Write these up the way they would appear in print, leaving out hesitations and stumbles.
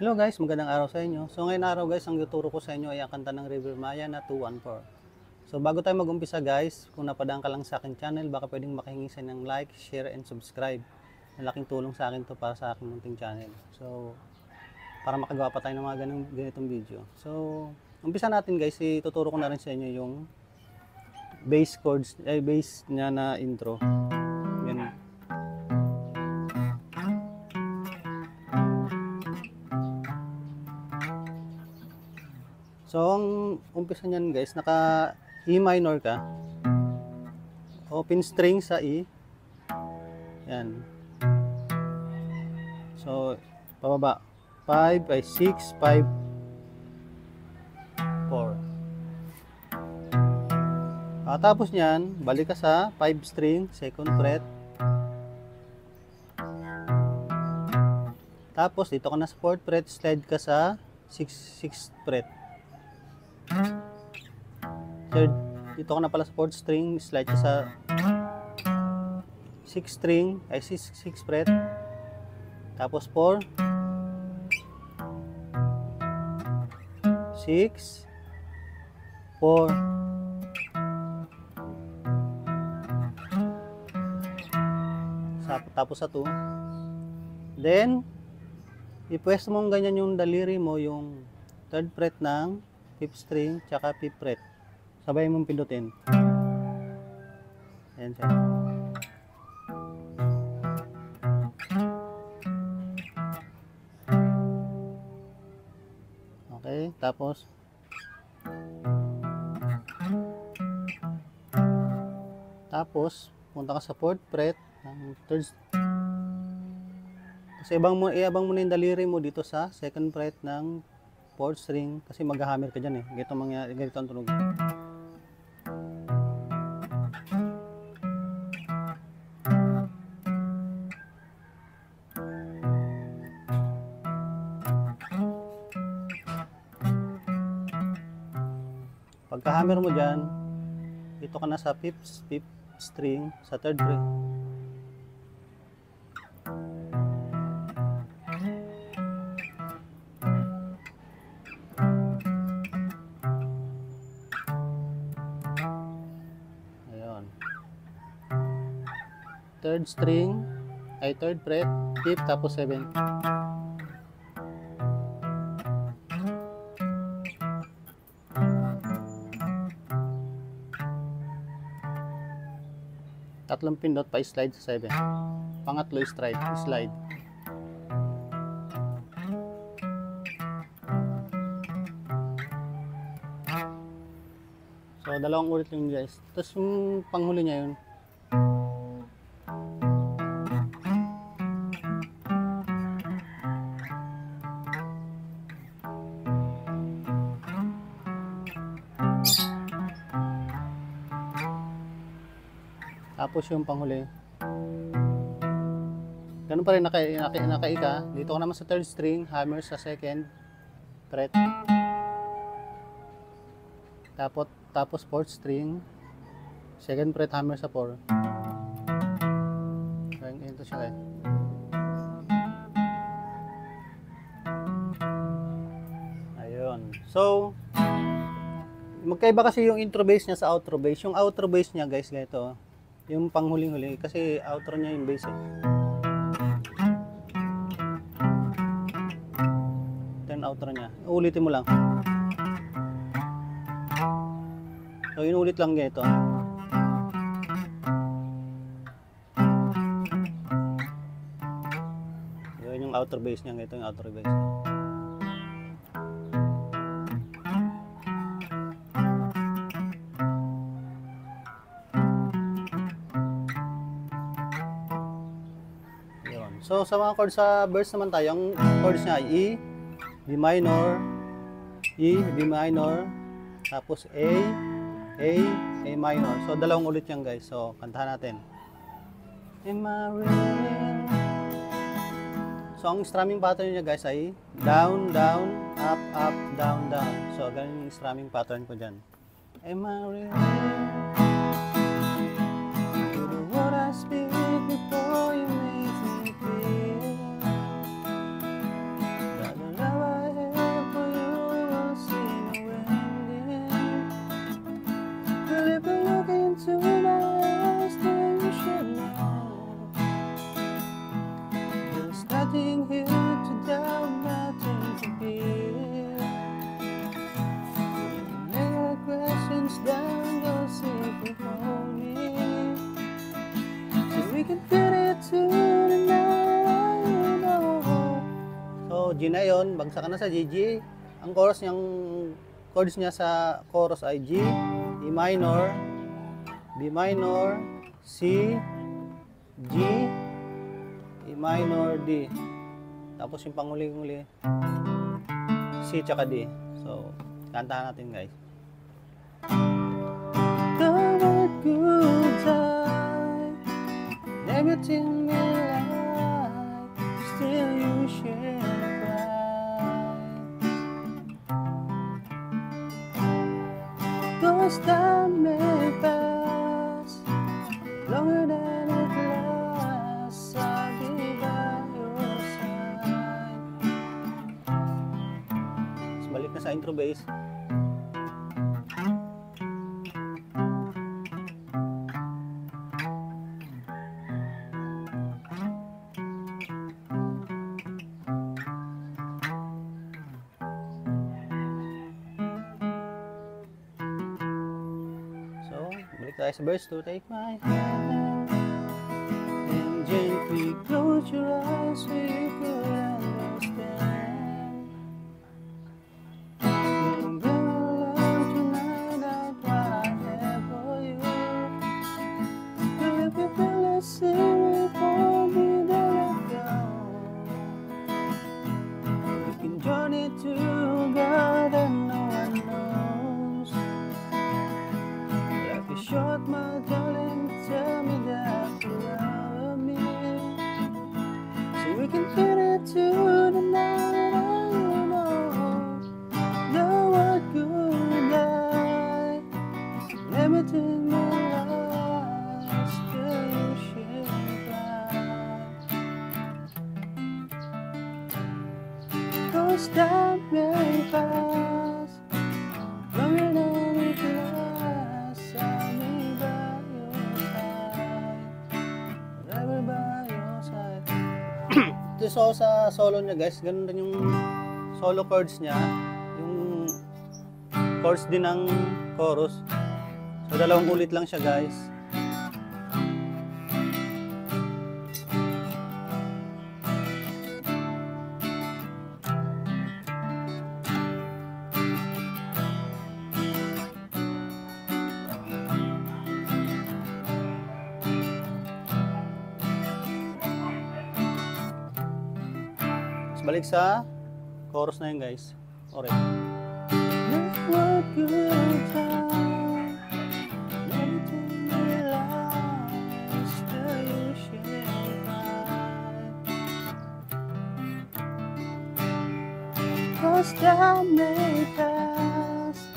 Hello guys, magandang araw sa inyo. So ngayon araw guys, ang ituturo ko sa inyo ay ang kanta ng River Maya na 214. So bago tayo mag-umpisa guys, kung napadaan ka lang sa akin channel, baka pwedeng makahingi sa ng like, share, and subscribe. Malaking tulong sa akin to para sa aking munting channel. So para makagawa pa tayo ng mga ganitong video. So umpisa natin guys, ituturo ko na rin sa inyo yung bass chords, bass niya na intro. Yan. So, ang umpisa niyan guys, naka E minor ka. Open string sa E. Yan. So, pababa. 5 ay 6, 5, 4. Tapos niyan, balik ka sa 5 string, second fret. Tapos, dito ka na sa 4th fret, slide ka sa 6th fret. Third, dito ka na pala sa 4th string, slide ka sa 6th string, ay 6th fret. Tapos 4, 6, 4. Tapos sa 2. Then, ipwesto mong ganyan yung daliri mo, yung 3rd fret ng 5th string, tsaka 5th fret. Sabay mong pindutin. Ayan siya. Okay, tapos punta ka sa 4th fret ng 3rd. Kasi iabang mo na yung daliri mo dito sa 2nd fret ng 4th string kasi mag-hammer ka dyan eh. Ganito ang tunog. Pagka-hammer mo dyan, dito ka na sa 5th string sa 3rd fret. Ayun. 3rd string ay 3rd fret, 5th tapos 7th. Tatlong pindot pa slide sa 7. Pangatlo slide. So dalawang ulit yung guys. Tapos yung panghuli niya yun. Tapos yung panghuli. Ganun pa rin nakaika. Dito ka naman sa 3rd string, hammer sa 2nd fret. Tapos 4th string, 2nd fret, hammer sa 4. Ito siya eh. Ayun. So, magkaiba kasi yung intro bass niya sa outro bass. Yung outro bass niya guys, ganito. Yung panghuling-huli kasi outro niya yung bass eh. Ito yung outro niya. Ulitin mo lang. So inulit lang ganito. Yun yung outro bass niya. Ito yung outro bass. So sa mga chords sa verse naman tayo, ang chords niya ay E, B minor, E, B minor, tapos A minor. So dalawang ulit yan guys. So kantahan natin. Am I real? So ang strumming pattern niya guys ay down, down, up, up, down, down. So ganun yung strumming pattern ko dyan. Am I real? To the word I speak before you make me feel. na yon, bagsak ka na sa G. Ang chords niya sa chorus ay G, E minor, B minor, C, G, E minor, D. Tapos yung panghuli-huli, C tsaka D. So, kantahan natin guys. The word good time, everything we like, still you share bright. Those time may pass, longer than it lasts, I'll be by your side. Mas balik na sa intro bass. Balik tayo sa verse 2. Take my hand and gently close your eyes so you could understand. You'll never learn tonight out what I have for you. But if you feel the same for me, then let go. We can journey together, no one knows. Short, my darling, tell me that you love me, so we can fit it to the night. You know what good night, everything will last till you share bright. Those time may pass, longer than it lasts. I'll be by your side, forever by your side. Ito sa solo niya guys, ganun din yung solo chords niya, yung chords din ng chorus. So dalawang ulit lang siya guys. Balik sa chorus na yun guys. Alright. What good time, everything will last till you share bright. Cause time may pass,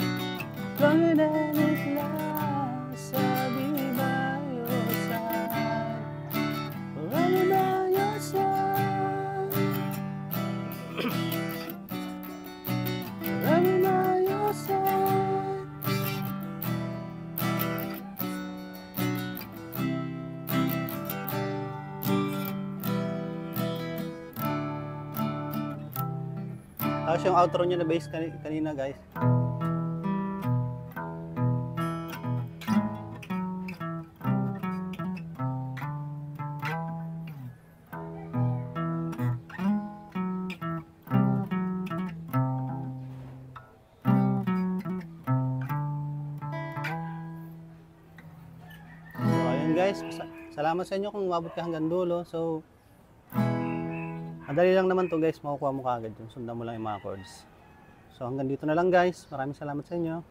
longer than it lasts. I'll be by your side, forever by your side. Forever by your side. Tapos yung outro niya na bass kanina guys. Guys, salamat sa inyo kung umabot ka hanggang dulo. So, madali lang naman to guys, makukuha mo kaagad yun. Sundan mo lang yung mga chords. So, hanggang dito na lang guys. Maraming salamat sa inyo.